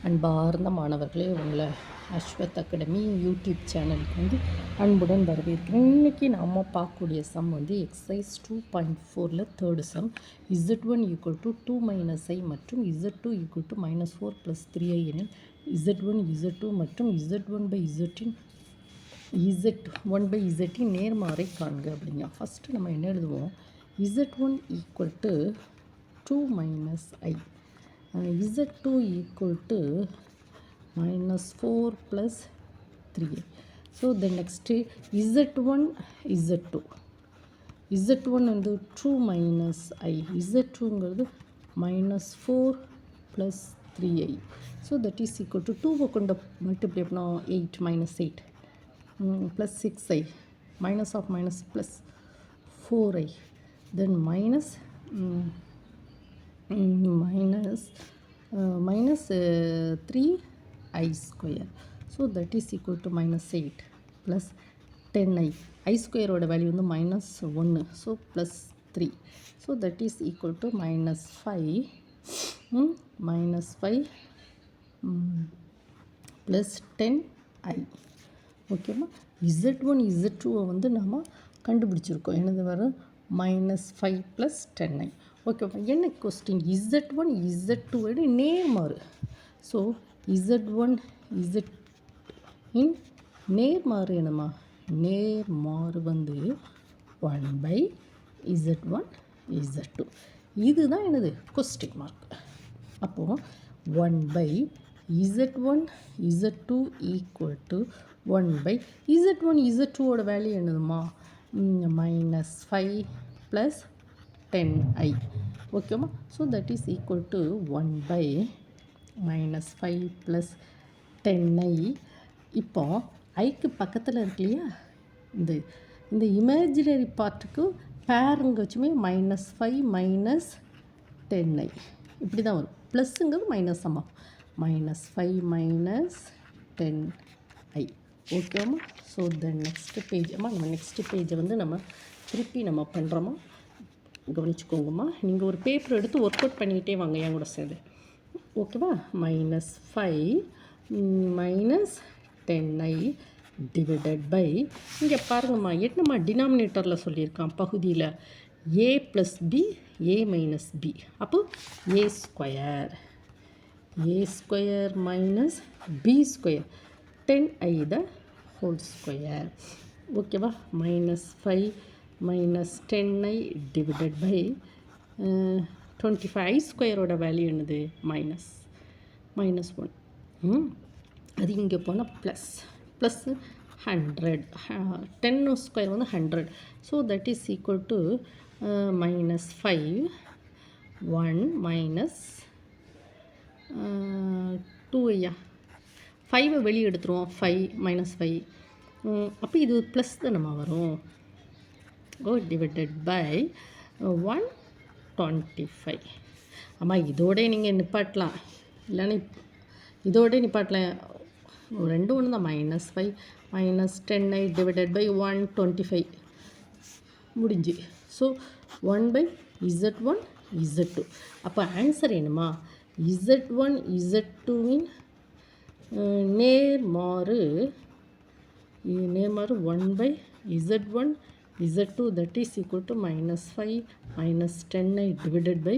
அன்பார்ந்த மாணவர்களே, உங்களை அஸ்வத் அகாடமி யூடியூப் சேனலுக்கு அன்புடன் வரவேற்கிறேன். இன்றைக்கி நாம் பார்க்கக்கூடிய sum exercise 2.4 third sum. Z1 = 2 - I மற்றும் Z2 = -4 + 3i எனில் Z1 Z2 மற்றும் Z1/Z இன் நேர்மாறை காண்க அப்படிங்க. ஃபஸ்ட்டு நம்ம என்ன எழுதுவோம்? Z1 = 2 - I, Z2 = -4 + 3i. So the next Z1 Z2 வந்து 2 - I, Z2ங்கிறது -4 + 3i. So that is equal to 2 கொண்ட மல்டிப்ளை பண்ணோம் 8 -8 plus 6i, minus of minus plus 4i, then minus 3i square. So that is equal to -8 plus 10i. I square ஓட value வந்து -1, so plus 3. So that is equal to -5 plus 10i. ஓகேம்மா. Z1 Z2 வந்து நம்ம கண்டுபிடிச்சிருக்கோம். என்னது வரும்? -5 + 10i. ஓகேவா. என்ன கொஸ்டின்? Z1 Z2 நேர்மாறு. ஸோ Z1 Z இன் நேர்மாறு என்னம்மா? நேர்மாறு வந்து 1/Z1 Z2. இதுதான் என்னது? Question mark. அப்போது 1/Z1 Z2 = 1/Z1 Z2 ஓட வேல்யூ என்னதுமா? -5 + 10i. ஓகேவா. So that is equal to 1/-5 + 10i. இப்போ ஐக்கு பக்கத்தில் இருக்கு இல்லையா, இந்த இமேஜினரி பார்ட்டுக்கு பேருங்க வச்சுமே -5 - 10i இப்படி தான் வரும். ப்ளஸ்ஸுங்கிறது மைனஸ் அம்மா. -5 - 10i. ஓகேம்மா. ஸோ தென் நெக்ஸ்ட்டு பேஜ் அம்மா. நம்ம நெக்ஸ்ட்டு பேஜை வந்து நம்ம திருப்பி நம்ம பண்ணுறோமா, கவனிச்சுக்கோங்கம்மா. நீங்கள் ஒரு பேப்பர் எடுத்து ஒர்க் அவுட் பண்ணிக்கிட்டே வாங்க என் கூட சேர்ந்து. ஓகேவா. -5 - 10i டிவைடட் பை, இங்கே பாருங்கம்மா, என்னம்மா டினாமினேட்டரில் சொல்லியிருக்கான் பகுதியில் a + b a - b. அப்போ a square - b square 10i the whole square. ஓகேவா. -5 - 10i டிவைடட் பை 25. I ஸ்கொயரோட வேல்யூ என்னது? -1. அது இங்கே போனால் ப்ளஸ் 100. 10 ஸ்கொயர் வந்து 100. So that is equal to -5 1 -2ஐயா 5 வெளியே எடுத்துருவோம். 5 -5. அப்போ இது ப்ளஸ் தானம்மா வரும். Divided by 125. அம்மா இதோட நீங்கள் நிப்பாட்டலாம், இல்லைன்னா இதோட நிப்பாட்டலாம். ரெண்டும் ஒன்று தான். -5 - 10i டிவைடட் பை 125 முடிஞ்சு. So 1/Z1 Z2. அப்போ ஆன்சர் என்னம்மா? Z1 Z2வின் நேர்மாறு 1/Z1 Z2 that is equal to -5 - 10i divided by